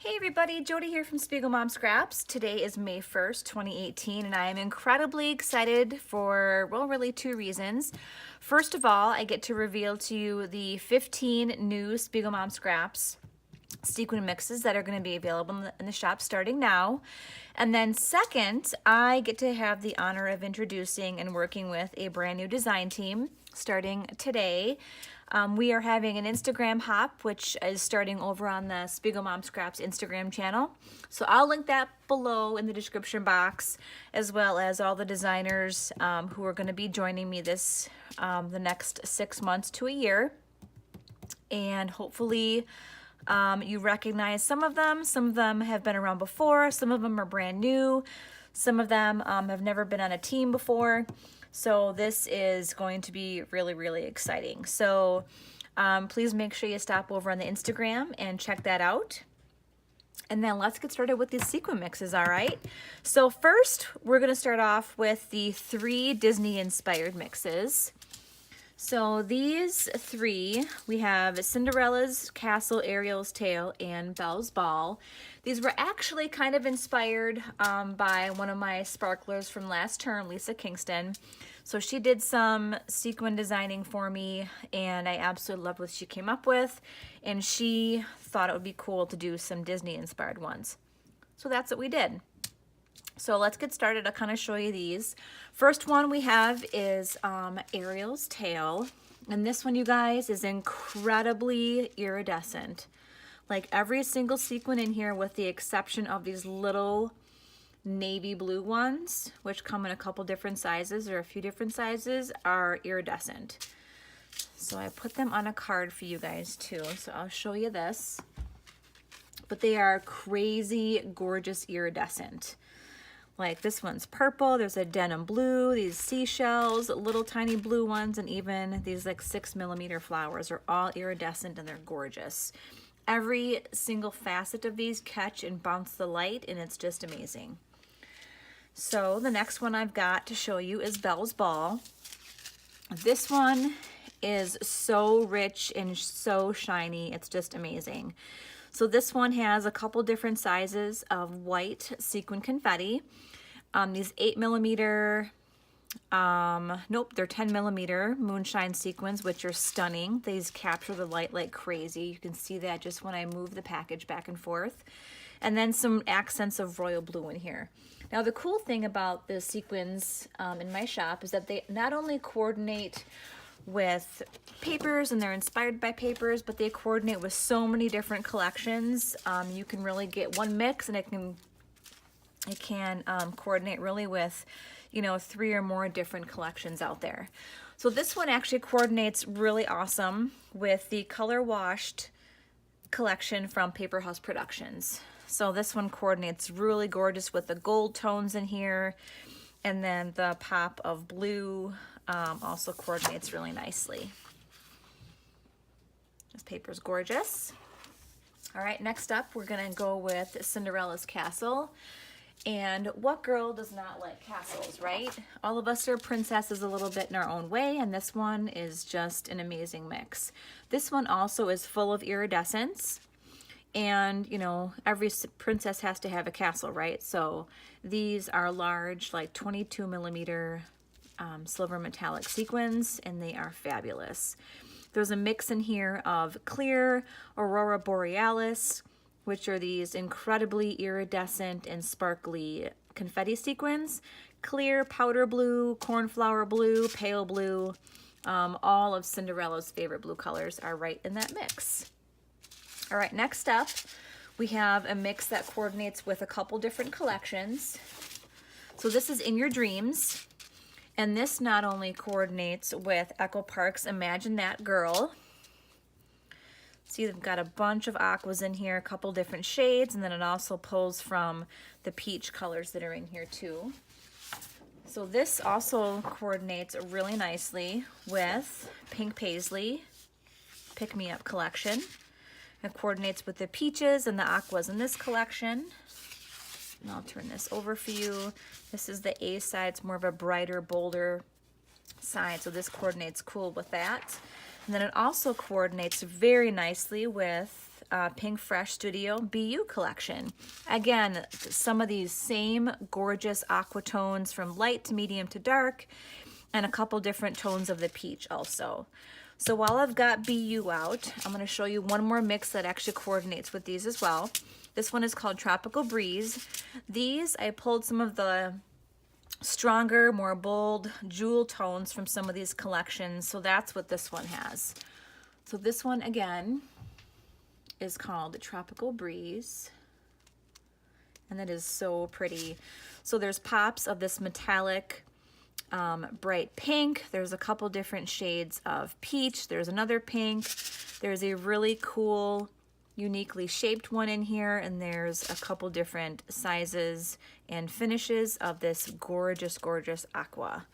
Hey everybody, Jody here from SpiegelMom Scraps. Today is May 1st, 2018, and I am incredibly excited for, well, really two reasons. First of all, I get to reveal to you the 15 new SpiegelMom Scraps sequin mixes that are going to be available in the shop starting now. And then second, I get to have the honor of introducing and working with a brand new design team starting today. We are having an Instagram hop, which is starting over on the SpiegelMom Scraps Instagram channel. So I'll link that below in the description box, as well as all the designers who are going to be joining me this the next 6 months to a year. And hopefully you recognize some of them. Some of them have been around before. Some of them are brand new. Some of them have never been on a team before. So this is going to be really, really exciting. So please make sure you stop over on the Instagram and check that out. And then let's get started with these sequin mixes, all right? So first, we're gonna start off with the 3 Disney-inspired mixes. So these 3, we have Cinderella's Castle, Ariel's Tale, and Belle's Ball. These were actually kind of inspired by one of my sparklers from last term, Lisa Kingston. So she did some sequin designing for me, and I absolutely loved what she came up with, and she thought it would be cool to do some Disney-inspired ones. So that's what we did. So let's get started. I'll kind of show you these. First one we have is Ariel's Tale. And this one, you guys, is incredibly iridescent. Like every single sequin in here, with the exception of these little navy blue ones, which come in a couple different sizes or a few different sizes, are iridescent. So I put them on a card for you guys too. So I'll show you this. But they are crazy, gorgeous iridescent. Like this one's purple, there's a denim blue, these seashells, little tiny blue ones, and even these like 6mm flowers are all iridescent and they're gorgeous. Every single facet of these catch and bounce the light, and it's just amazing. So the next one I've got to show you is Belle's Ball. This one is so rich and so shiny, it's just amazing. So this one has a couple different sizes of white sequin confetti. These 8mm, nope, they're 10mm moonshine sequins, which are stunning. These capture the light like crazy. You can see that just when I move the package back and forth. And then some accents of royal blue in here. Now the cool thing about the sequins in my shop is that they not only coordinate with papers and they're inspired by papers, but they coordinate with so many different collections. You can really get one mix, and it can coordinate really with, you know, 3 or more different collections out there. So this one actually coordinates really awesome with the color washed collection from Paper House Productions. So this one coordinates really gorgeous with the gold tones in here, and then the pop of blue also coordinates really nicely. This paper's gorgeous. All right, next up we're gonna go with Cinderella's Castle. And what girl does not like castles, right? All of us are princesses a little bit in our own way, and this one is just an amazing mix. This one also is full of iridescence, and you know, every princess has to have a castle, right? So these are large, like 22mm silver metallic sequins, and they are fabulous. There's a mix in here of clear Aurora Borealis, which are these incredibly iridescent and sparkly confetti sequins, clear powder blue, cornflower blue, pale blue. All of Cinderella's favorite blue colors are right in that mix. All right, next up, we have a mix that coordinates with a couple different collections. So this is In Your Dreams. And this not only coordinates with Echo Park's Imagine That Girl. See, they've got a bunch of aquas in here, a couple different shades, and then it also pulls from the peach colors that are in here too. So this also coordinates really nicely with Pink Paisley Pick Me Up collection. It coordinates with the peaches and the aquas in this collection. And I'll turn this over for you. This is the A side. It's more of a brighter, bolder side, so this coordinates cool with that. And then it also coordinates very nicely with with Pink Fresh Studio BU collection. Again, some of these same gorgeous aqua tones from light to medium to dark, and a couple different tones of the peach also. So while I've got BU out, I'm going to show you one more mix that actually coordinates with these as well. This one is called Tropical Breeze. These, I pulled some of the stronger, more bold jewel tones from some of these collections, so that's what this one has. So this one again is called Tropical Breeze, and that is so pretty. So there's pops of this metallic bright pink. There's a couple different shades of peach. There's another pink. There's a really cool uniquely shaped one in here, and there's a couple different sizes and finishes of this gorgeous, gorgeous aqua.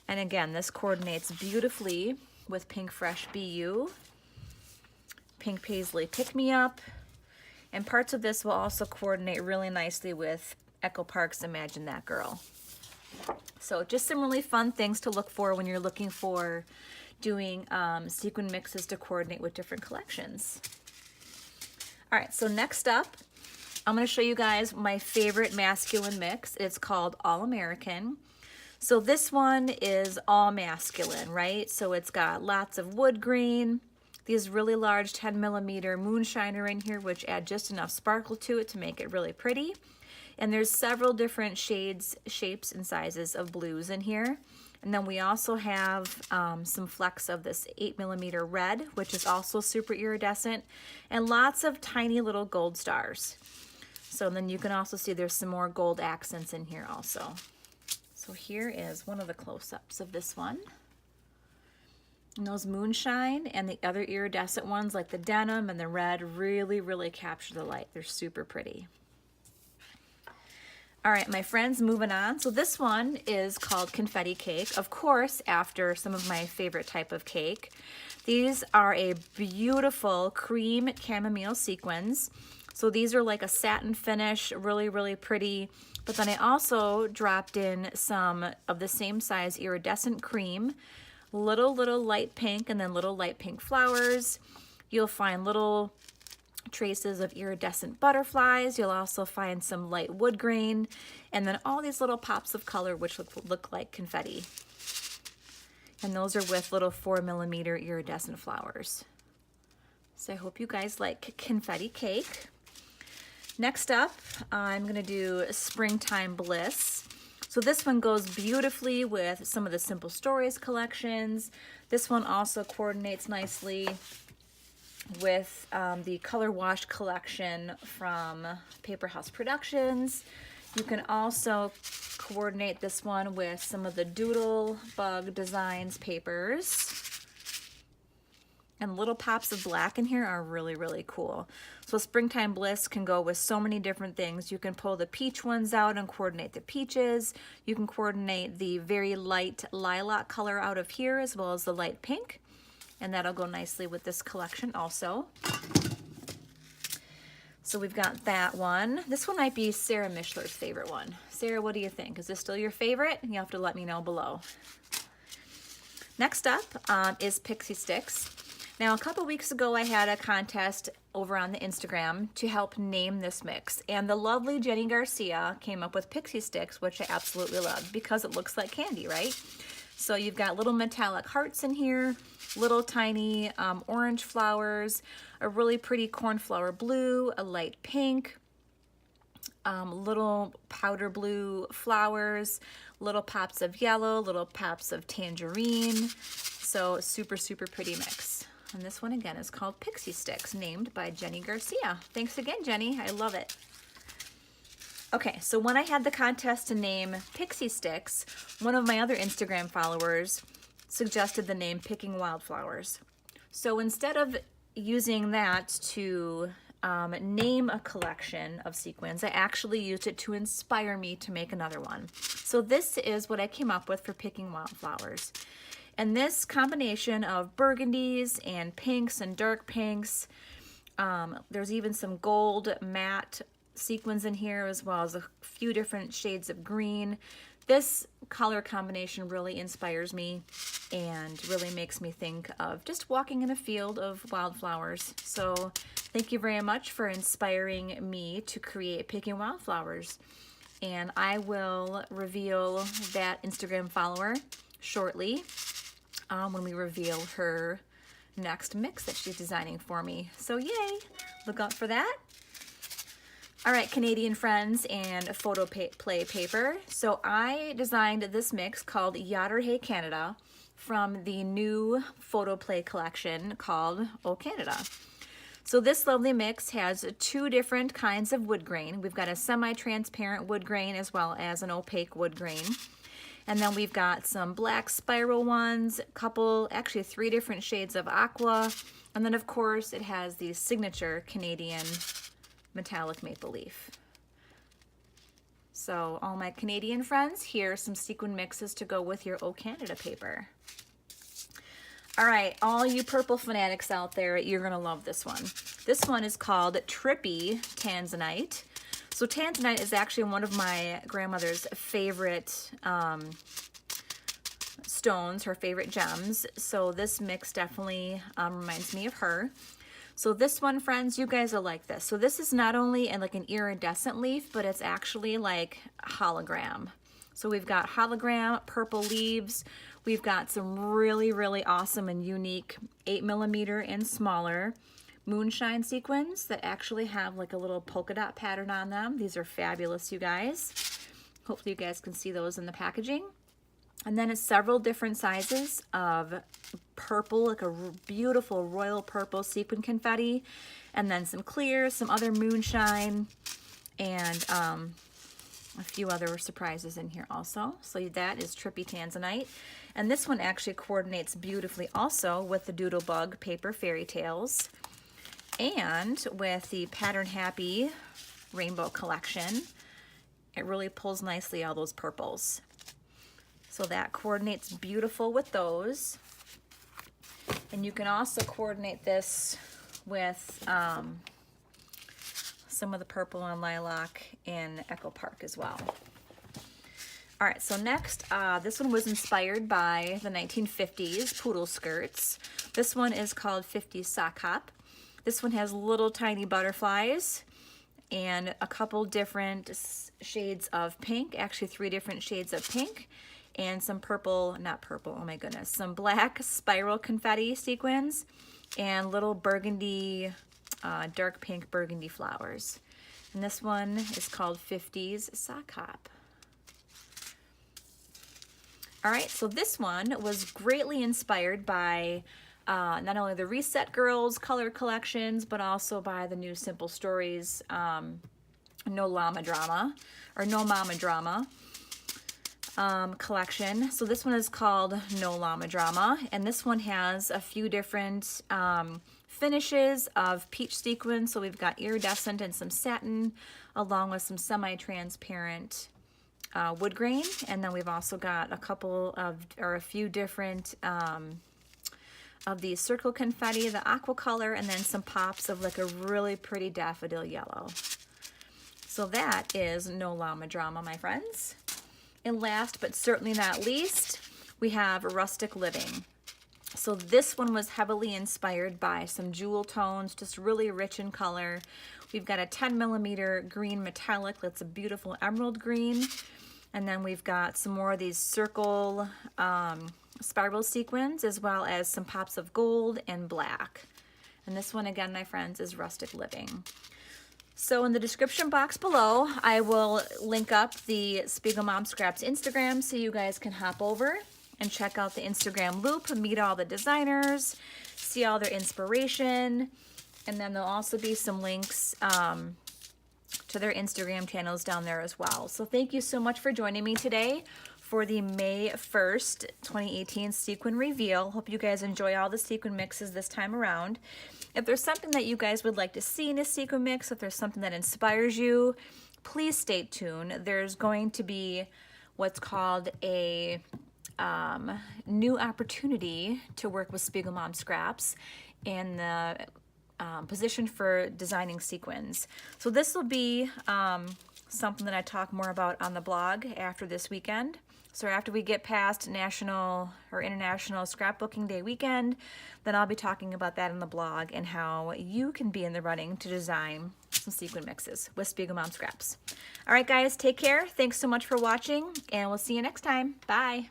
And again, this coordinates beautifully with Pink Fresh BU, Pink Paisley Pick Me Up, and parts of this will also coordinate really nicely with Echo Park's Imagine That Girl. So just some really fun things to look for when you're looking for doing sequin mixes to coordinate with different collections. All right, so next up, I'm going to show you guys my favorite masculine mix. It's called All American. So this one is all masculine, right? So it's got lots of wood grain, these really large 10mm moonshiner in here, which add just enough sparkle to it to make it really pretty. And there's several different shades, shapes, and sizes of blues in here. And then we also have some flecks of this 8mm red, which is also super iridescent, and lots of tiny little gold stars. So then you can also see there's some more gold accents in here also. So here is one of the close-ups of this one. And those moonshine and the other iridescent ones like the denim and the red really, really capture the light. They're super pretty. All right, my friends, moving on. So this one is called Confetti Cake, of course, after some of my favorite type of cake. These are a beautiful cream chamomile sequins. So these are like a satin finish, really, really pretty. But then I also dropped in some of the same size iridescent cream, little light pink, and then little light pink flowers. You'll find little traces of iridescent butterflies. You'll also find some light wood grain, and then all these little pops of color which look like confetti. And those are with little 4mm iridescent flowers. So I hope you guys like Confetti Cake. Next up, I'm gonna do Springtime Bliss. So this one goes beautifully with some of the Simple Stories collections. This one also coordinates nicely with the Color Wash collection from Paper House Productions. You can also coordinate this one with some of the Doodle Bug Designs papers. And little pops of black in here are really, really cool. So Springtime Bliss can go with so many different things. You can pull the peach ones out and coordinate the peaches. You can coordinate the very light lilac color out of here as well as the light pink. And that'll go nicely with this collection also. So we've got that one. This one might be Sarah Mishler's favorite one. Sarah, what do you think? Is this still your favorite? You'll have to let me know below. Next up is Pixie Sticks. Now, a couple weeks ago, I had a contest over on the Instagram to help name this mix. And the lovely Jenny Garcia came up with Pixie Sticks, which I absolutely love because it looks like candy, right? So you've got little metallic hearts in here, little tiny orange flowers, a really pretty cornflower blue, a light pink, little powder blue flowers, little pops of yellow, little pops of tangerine. So super, super pretty mix. And this one again is called Pixie Sticks, named by Jenny Garcia. Thanks again, Jenny. I love it. Okay, so when I had the contest to name Pixie Sticks, one of my other Instagram followers suggested the name Picking Wildflowers. So instead of using that to name a collection of sequins, I actually used it to inspire me to make another one. So this is what I came up with for Picking Wildflowers. And this combination of burgundies and pinks and dark pinks, there's even some gold matte sequins in here as well as a few different shades of green. This color combination really inspires me and really makes me think of just walking in a field of wildflowers. So Thank you very much for inspiring me to create Picking Wildflowers. And I will reveal that Instagram follower shortly when we reveal her next mix that she's designing for me. So yay, look out for that. All right, Canadian friends and photo play paper. So I designed this mix called Yatter Hey Canada from the new photo play collection called Oh Canada. So this lovely mix has two different kinds of wood grain. We've got a semi-transparent wood grain as well as an opaque wood grain. And then we've got some black spiral ones, actually 3 different shades of aqua. And then of course it has the signature Canadian metallic maple leaf. So all my Canadian friends, here are some sequin mixes to go with your Oh Canada paper. All right, all you purple fanatics out there, you're gonna love this one. This one is called Trippy Tanzanite. So Tanzanite is actually one of my grandmother's favorite stones, her favorite gems. So this mix definitely reminds me of her. So this one, friends, you guys will like this. So this is not only like an iridescent leaf, but it's actually like hologram. So we've got hologram, purple leaves. We've got some really, really awesome and unique 8mm and smaller moonshine sequins that actually have like a little polka dot pattern on them. These are fabulous, you guys. Hopefully you guys can see those in the packaging. And then it's several different sizes of purple, like a beautiful royal purple sequin confetti, and then some clear, some other moonshine, and a few other surprises in here also. So that is Trippy Tanzanite. And this one actually coordinates beautifully also with the Doodlebug Paper Fairy Tales and with the Pattern Happy Rainbow Collection. It really pulls nicely all those purples. So that coordinates beautiful with those. And you can also coordinate this with some of the purple and lilac in Echo Park as well. All right, so next, this one was inspired by the 1950s poodle skirts. This one is called 50s Sock Hop. This one has little tiny butterflies and a couple different shades of pink, actually 3 different shades of pink, and some purple, not purple, oh my goodness, some black spiral confetti sequins and little burgundy, dark pink burgundy flowers. And this one is called 50s Sock Hop. All right, so this one was greatly inspired by not only the Reset Girls color collections, but also by the new Simple Stories No Llama Drama, or No Mama Drama collection. So this one is called No Llama Drama, and this one has a few different finishes of peach sequin. So we've got iridescent and some satin, along with some semi-transparent wood grain, and then we've also got a few different of the circle confetti, the aqua color, and then some pops of like a really pretty daffodil yellow. So that is No Llama Drama, my friends. And last but certainly not least, we have Rustic Living. So this one was heavily inspired by some jewel tones, just really rich in color. We've got a 10mm green metallic that's a beautiful emerald green. And then we've got some more of these circle spiral sequins, as well as some pops of gold and black. And this one, again, my friends, is Rustic Living. So in the description box below, I will link up the SpiegelMom Scraps Instagram so you guys can hop over and check out the Instagram loop, meet all the designers, see all their inspiration, and then there'll also be some links to their Instagram channels down there as well. So thank you so much for joining me today for the May 1st, 2018 sequin reveal. Hope you guys enjoy all the sequin mixes this time around. If there's something that you guys would like to see in a sequin mix, if there's something that inspires you, please stay tuned. There's going to be what's called a new opportunity to work with SpiegelMom Scraps in the position for designing sequins. So this will be something that I talk more about on the blog after this weekend. So after we get past National or International Scrapbooking Day weekend, then I'll be talking about that in the blog and how you can be in the running to design some sequin mixes with SpiegelMom scraps. All right, guys, take care. Thanks so much for watching, and we'll see you next time. Bye.